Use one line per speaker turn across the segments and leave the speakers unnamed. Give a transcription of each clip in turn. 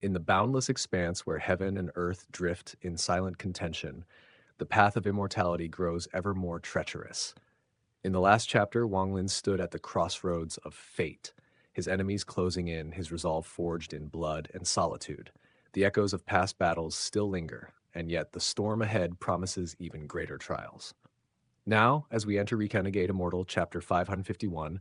In the boundless expanse where heaven and earth drift in silent contention, the path of immortality grows ever more treacherous. In the last chapter, Wang Lin stood at the crossroads of fate, his enemies closing in, his resolve forged in blood and solitude. The echoes of past battles still linger, and yet the storm ahead promises even greater trials. Now, as we enter Renegade Immortal Chapter 551,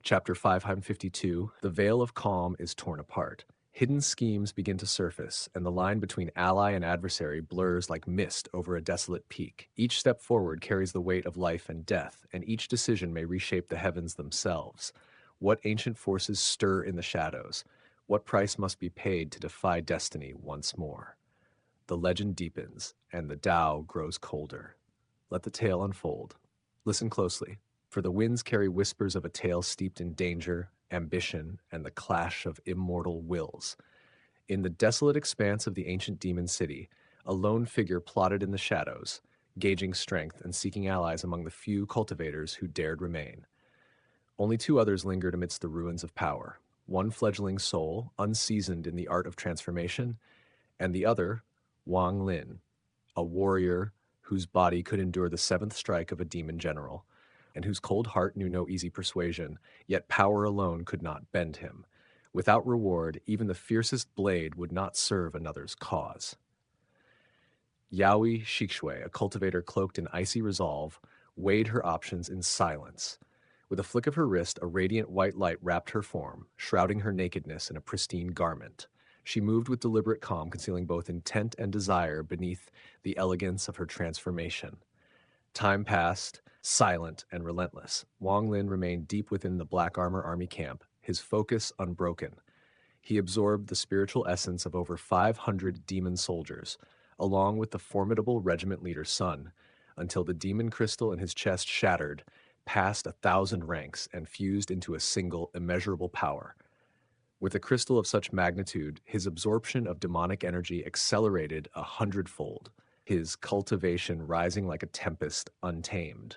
Chapter 552, the veil of calm is torn apart. Hidden schemes begin to surface, and the line between ally and adversary blurs like mist over a desolate peak. Each step forward carries the weight of life and death, and each decision may reshape the heavens themselves. What ancient forces stir in the shadows? What price must be paid to defy destiny once more? The legend deepens, and the Tao grows colder. Let the tale unfold. Listen closely, for the winds carry whispers of a tale steeped in danger, ambition, and the clash of immortal wills. In the desolate expanse of the ancient demon city, a lone figure plotted in the shadows, gauging strength and seeking allies among the few cultivators who dared remain. Only two others lingered amidst the ruins of power, one fledgling soul, unseasoned in the art of transformation, and the other, Wang Lin, a warrior whose body could endure the seventh strike of a demon general, and whose cold heart knew no easy persuasion, yet power alone could not bend him. Without reward, even the fiercest blade would not serve another's cause. Yaoi Shixue, a cultivator cloaked in icy resolve, weighed her options in silence. With a flick of her wrist, a radiant white light wrapped her form, shrouding her nakedness in a pristine garment. She moved with deliberate calm, concealing both intent and desire beneath the elegance of her transformation. Time passed, silent and relentless. Wang Lin remained deep within the Black Armor Army camp, his focus unbroken. He absorbed the spiritual essence of over 500 demon soldiers, along with the formidable regiment leader's son, until the demon crystal in his chest shattered, past 1,000 ranks, and fused into a single immeasurable power. With a crystal of such magnitude, his absorption of demonic energy accelerated 100-fold, his cultivation rising like a tempest untamed.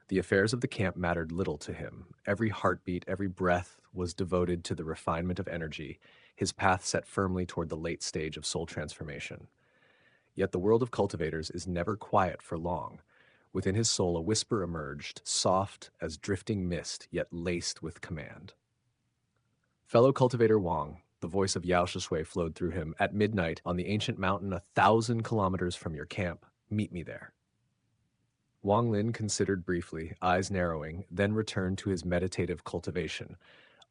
The affairs of the camp mattered little to him. Every heartbeat, every breath was devoted to the refinement of energy, his path set firmly toward the late stage of soul transformation. Yet the world of cultivators is never quiet for long. Within his soul a whisper emerged, soft as drifting mist, yet laced with command. Fellow cultivator Wang, the voice of Yao Shishui flowed through him. At midnight, on the ancient mountain 1,000 kilometers from your camp, meet me there. Wang Lin considered briefly, eyes narrowing, then returned to his meditative cultivation,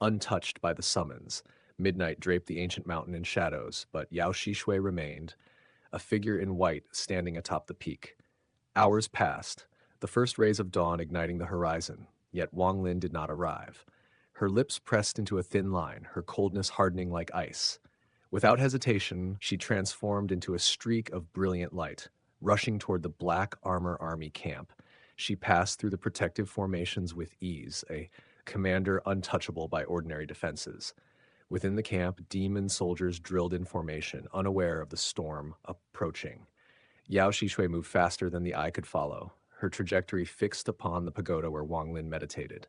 untouched by the summons. Midnight draped the ancient mountain in shadows, but Yao Shishui remained, a figure in white standing atop the peak. Hours passed, the first rays of dawn igniting the horizon, yet Wang Lin did not arrive. Her lips pressed into a thin line, her coldness hardening like ice. Without hesitation, she transformed into a streak of brilliant light. Rushing toward the Black Armor Army camp, she passed through the protective formations with ease, a commander untouchable by ordinary defenses. Within the camp, demon soldiers drilled in formation, unaware of the storm approaching. Yao Shishui moved faster than the eye could follow, her trajectory fixed upon the pagoda where Wang Lin meditated.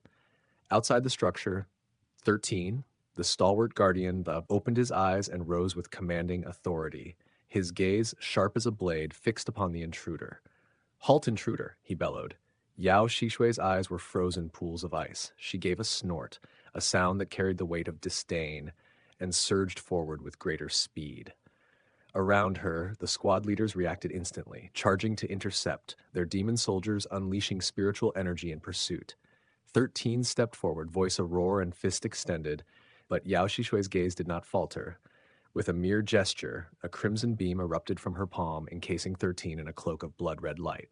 Outside the structure, 13, the stalwart guardian, opened his eyes and rose with commanding authority, his gaze sharp as a blade fixed upon the intruder. "Halt, intruder," he bellowed. Yao Shishui's eyes were frozen pools of ice. She gave a snort, a sound that carried the weight of disdain, and surged forward with greater speed. Around her, the squad leaders reacted instantly, charging to intercept, their demon soldiers unleashing spiritual energy in pursuit. 13 stepped forward, voice a roar and fist extended, but Yao Shishui's gaze did not falter. With a mere gesture, a crimson beam erupted from her palm, encasing 13 in a cloak of blood-red light.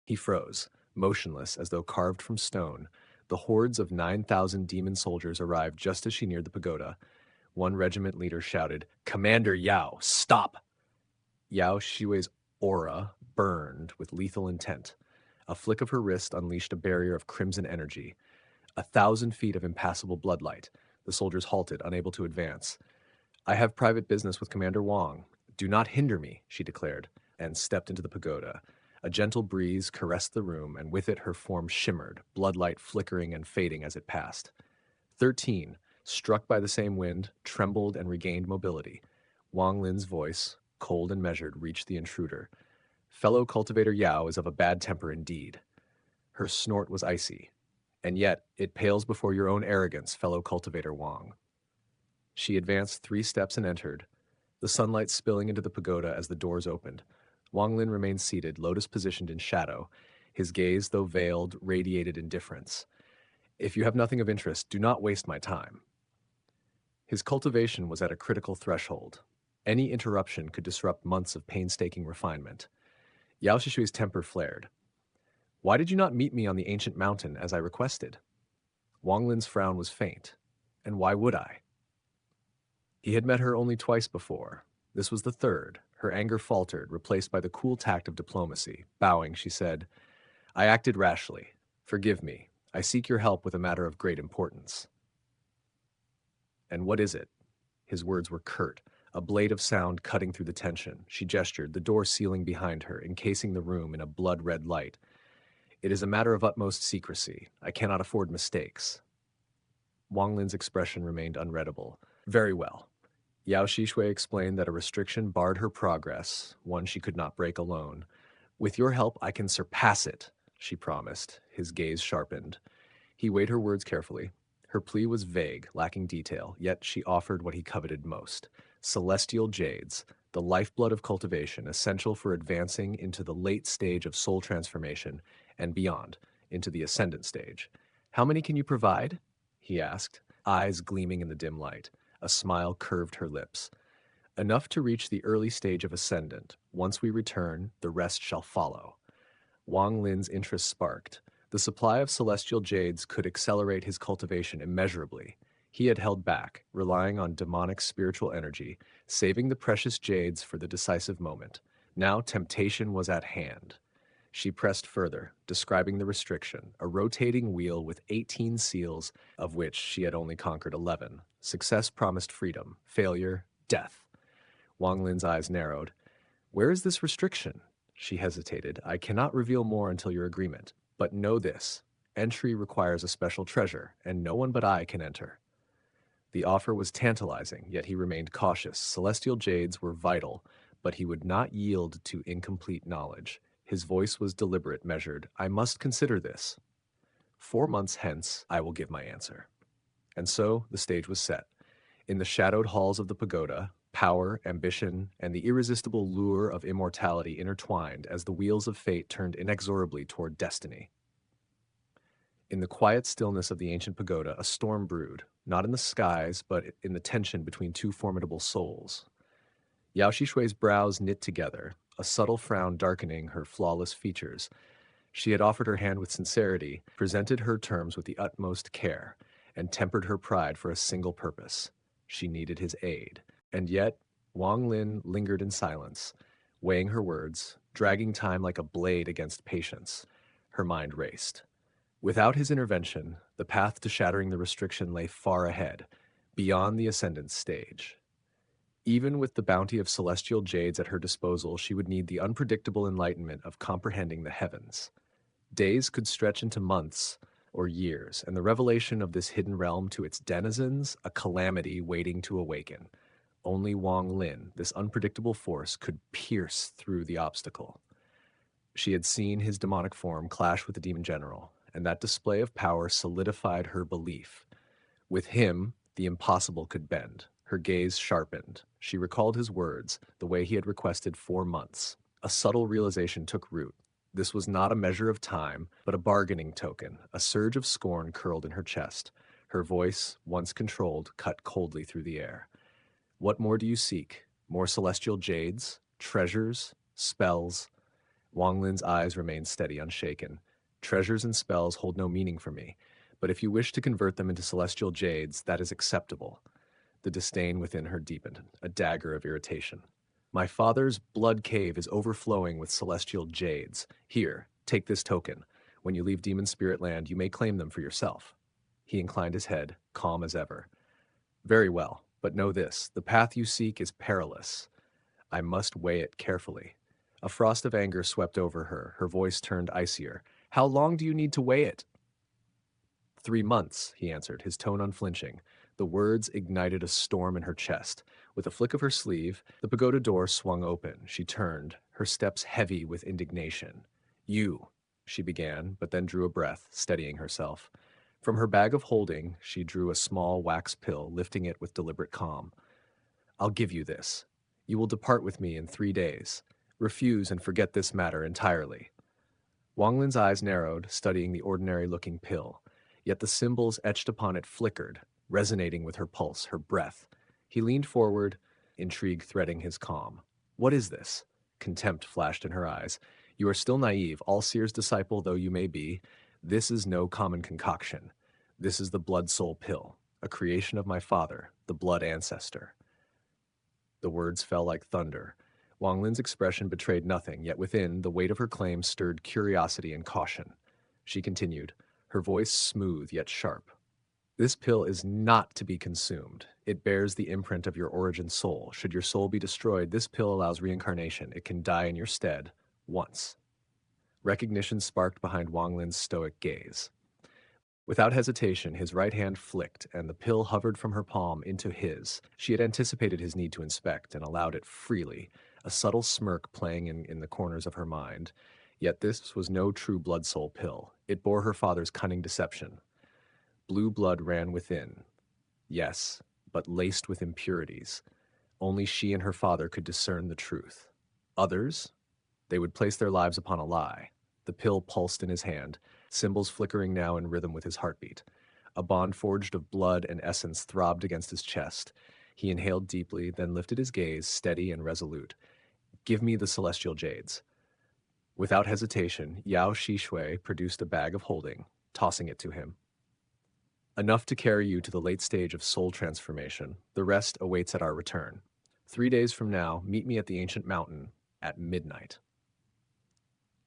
He froze, motionless as though carved from stone. The hordes of 9,000 demon soldiers arrived just as she neared the pagoda. One regiment leader shouted, "Commander Yao, stop!" Yao Shishui's aura burned with lethal intent. A flick of her wrist unleashed a barrier of crimson energy. 1,000 feet of impassable bloodlight. The soldiers halted, unable to advance. "I have private business with Commander Wang. Do not hinder me," she declared, and stepped into the pagoda. A gentle breeze caressed the room, and with it her form shimmered, bloodlight flickering and fading as it passed. 13, struck by the same wind, trembled and regained mobility. Wang Lin's voice, cold and measured, reached the intruder. Fellow cultivator Yao is of a bad temper indeed. Her snort was icy. And yet, it pales before your own arrogance, fellow cultivator Wang. She advanced 3 steps and entered, the sunlight spilling into the pagoda as the doors opened. Wang Lin remained seated, lotus positioned in shadow. His gaze, though veiled, radiated indifference. If you have nothing of interest, do not waste my time. His cultivation was at a critical threshold. Any interruption could disrupt months of painstaking refinement. Yao Shishui's temper flared. Why did you not meet me on the ancient mountain as I requested? Wang Lin's frown was faint. And why would I? He had met her only twice before. This was the third. Her anger faltered, replaced by the cool tact of diplomacy. Bowing, she said, I acted rashly. Forgive me. I seek your help with a matter of great importance. And what is it? His words were curt, a blade of sound cutting through the tension. She gestured, the door sealing behind her, encasing the room in a blood-red light. It is a matter of utmost secrecy. I cannot afford mistakes. Wang Lin's expression remained unreadable. Very well. Yao Shishui explained that a restriction barred her progress, one she could not break alone. With your help, I can surpass it, she promised. His gaze sharpened. He weighed her words carefully. Her plea was vague, lacking detail, yet she offered what he coveted most. Celestial jades, the lifeblood of cultivation, essential for advancing into the late stage of soul transformation and beyond, into the ascendant stage. How many can you provide? He asked, eyes gleaming in the dim light. A smile curved her lips. Enough to reach the early stage of ascendant. Once we return, the rest shall follow. Wang Lin's interest sparked. The supply of celestial jades could accelerate his cultivation immeasurably. He had held back, relying on demonic spiritual energy, saving the precious jades for the decisive moment. Now temptation was at hand. She pressed further, describing the restriction, a rotating wheel with 18 seals, of which she had only conquered 11. Success promised freedom, failure, death. Wang Lin's eyes narrowed. Where is this restriction? She hesitated. I cannot reveal more until your agreement. But know this, entry requires a special treasure, and no one but I can enter. The offer was tantalizing, yet he remained cautious. Celestial jades were vital, but he would not yield to incomplete knowledge. His voice was deliberate, measured. I must consider this. 4 months hence, I will give my answer. And so the stage was set. In the shadowed halls of the pagoda, power, ambition, and the irresistible lure of immortality intertwined as the wheels of fate turned inexorably toward destiny. In the quiet stillness of the ancient pagoda, a storm brewed, not in the skies, but in the tension between 2 formidable souls. Yao Shishui's brows knit together, a subtle frown darkening her flawless features. She had offered her hand with sincerity, presented her terms with the utmost care, and tempered her pride for a single purpose. She needed his aid. And yet, Wang Lin lingered in silence, weighing her words, dragging time like a blade against patience. Her mind raced. Without his intervention, the path to shattering the restriction lay far ahead, beyond the ascendant stage. Even with the bounty of celestial jades at her disposal, she would need the unpredictable enlightenment of comprehending the heavens. Days could stretch into months or years, and the revelation of this hidden realm to its denizens, a calamity waiting to awaken. Only Wang Lin, this unpredictable force, could pierce through the obstacle. She had seen his demonic form clash with the demon general, and that display of power solidified her belief. With him, the impossible could bend. Her gaze sharpened. She recalled his words, the way he had requested 4 months. A subtle realization took root. This was not a measure of time, but a bargaining token. A surge of scorn curled in her chest. Her voice, once controlled, cut coldly through the air. What more do you seek? More celestial jades? Treasures? Spells? Wang Lin's eyes remained steady, unshaken. Treasures and spells hold no meaning for me, but if you wish to convert them into celestial jades, that is acceptable. The disdain within her deepened, a dagger of irritation. My father's blood cave is overflowing with celestial jades. Here, take this token. When you leave Demon Spirit Land, you may claim them for yourself. He inclined his head, calm as ever. Very well, but know this, the path you seek is perilous. I must weigh it carefully. A frost of anger swept over her. Her voice turned icier. How long do you need to weigh it? 3 months, he answered, his tone unflinching. The words ignited a storm in her chest. With a flick of her sleeve, the pagoda door swung open. She turned, her steps heavy with indignation. You, she began, but then drew a breath, steadying herself. From her bag of holding, she drew a small wax pill, lifting it with deliberate calm. I'll give you this. You will depart with me in 3 days. Refuse and forget this matter entirely. Wang Lin's eyes narrowed, studying the ordinary-looking pill. Yet the symbols etched upon it flickered, resonating with her pulse, her breath. He leaned forward, intrigue threading his calm. What is this? Contempt flashed in her eyes. You are still naive, all-seer's disciple though you may be. This is no common concoction. This is the blood soul pill, a creation of my father, the blood ancestor. The words fell like thunder. Wang Lin's expression betrayed nothing, yet within, the weight of her claim stirred curiosity and caution. She continued, her voice smooth yet sharp. This pill is not to be consumed. It bears the imprint of your origin soul. Should your soul be destroyed, this pill allows reincarnation. It can die in your stead, once. Recognition sparked behind Wang Lin's stoic gaze. Without hesitation, his right hand flicked, and the pill hovered from her palm into his. She had anticipated his need to inspect and allowed it freely, a subtle smirk playing in the corners of her mind. Yet this was no true blood soul pill. It bore her father's cunning deception. Blue blood ran within. Yes, but laced with impurities. Only she and her father could discern the truth. Others? They would place their lives upon a lie. The pill pulsed in his hand, symbols flickering now in rhythm with his heartbeat. A bond forged of blood and essence throbbed against his chest. He inhaled deeply, then lifted his gaze, steady and resolute. Give me the celestial jades. Without hesitation, Yao Shishui produced a bag of holding, tossing it to him. Enough to carry you to the late stage of soul transformation. The rest awaits at our return. 3 days from now, meet me at the ancient mountain at midnight.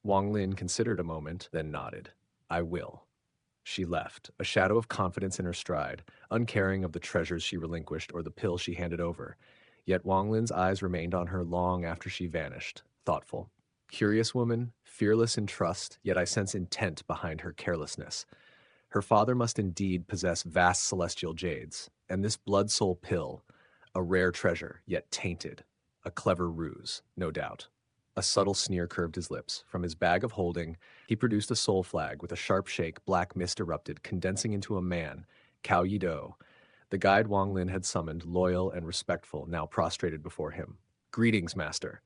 Wang Lin considered a moment, then nodded. I will. She left, a shadow of confidence in her stride, uncaring of the treasures she relinquished or the pill she handed over. Yet Wang Lin's eyes remained on her long after she vanished, thoughtful. Curious woman, fearless in trust, yet I sense intent behind her carelessness. Her father must indeed possess vast celestial jades, and this blood soul pill, a rare treasure, yet tainted. A clever ruse, no doubt. A subtle sneer curved his lips. From his bag of holding, he produced a soul flag. With a sharp shake, black mist erupted, condensing into a man, Cao Yido. The guide Wang Lin had summoned, loyal and respectful, now prostrated before him. Greetings, master.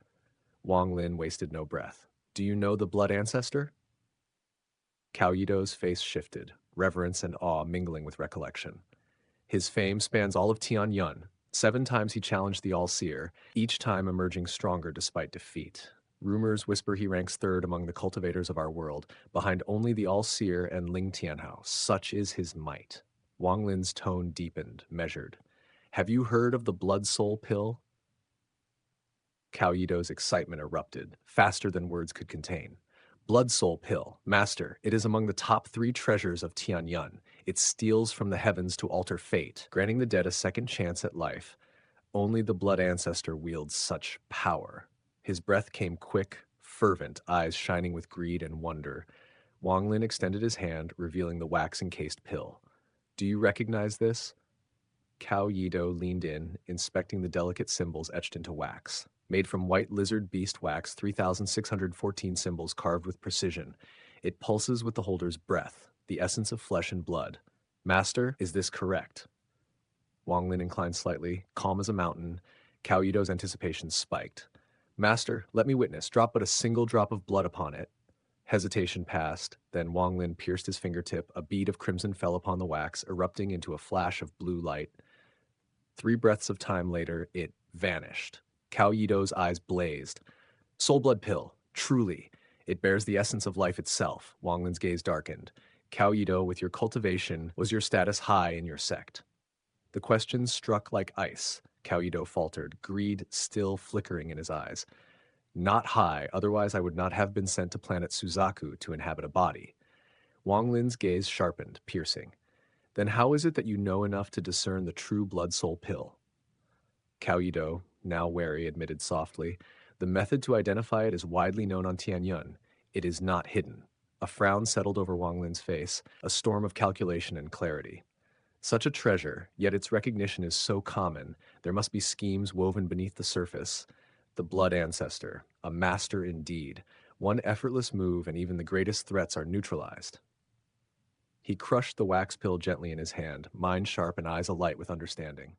Wang Lin wasted no breath. Do you know the blood ancestor? Cao Yido's face shifted, reverence and awe mingling with recollection. His fame spans all of Tianyun. 7 times he challenged the All-Seer, each time emerging stronger despite defeat. Rumors whisper he ranks 3rd among the cultivators of our world, behind only the All-Seer and Ling Tianhao. Such is his might. Wang Lin's tone deepened, measured. Have you heard of the blood soul pill? Cao Yido's excitement erupted, faster than words could contain. Blood soul pill, master, it is among the top 3 treasures of Tianyun. It steals from the heavens to alter fate, granting the dead a second chance at life. Only the blood ancestor wields such power. His breath came quick, fervent, eyes shining with greed and wonder. Wang Lin extended his hand, revealing the wax-encased pill. Do you recognize this? Cao Yido leaned in, inspecting the delicate symbols etched into wax. Made from white lizard beast wax, 3,614 symbols carved with precision. It pulses with the holder's breath, the essence of flesh and blood. Master, is this correct? Wang Lin inclined slightly, calm as a mountain. Cao Yido's anticipation spiked. Master, let me witness. Drop but a single drop of blood upon it. Hesitation passed. Then Wang Lin pierced his fingertip. A bead of crimson fell upon the wax, erupting into a flash of blue light. 3 breaths of time later, it vanished. Cao Yido's eyes blazed. Soul blood pill, truly. It bears the essence of life itself. Wang Lin's gaze darkened. Cao Yido, with your cultivation, was your status high in your sect? The question struck like ice. Cao Yido faltered, greed still flickering in his eyes. Not high, otherwise I would not have been sent to planet Suzaku to inhabit a body. Wang Lin's gaze sharpened, piercing. Then how is it that you know enough to discern the true blood soul pill? Cao Yido, now wary, admitted softly. The method to identify it is widely known on Tianyun. It is not hidden. A frown settled over Wang Lin's face, a storm of calculation and clarity. Such a treasure, yet its recognition is so common, there must be schemes woven beneath the surface. The blood ancestor, a master indeed. One effortless move and even the greatest threats are neutralized. He crushed the wax pill gently in his hand, mind sharp and eyes alight with understanding.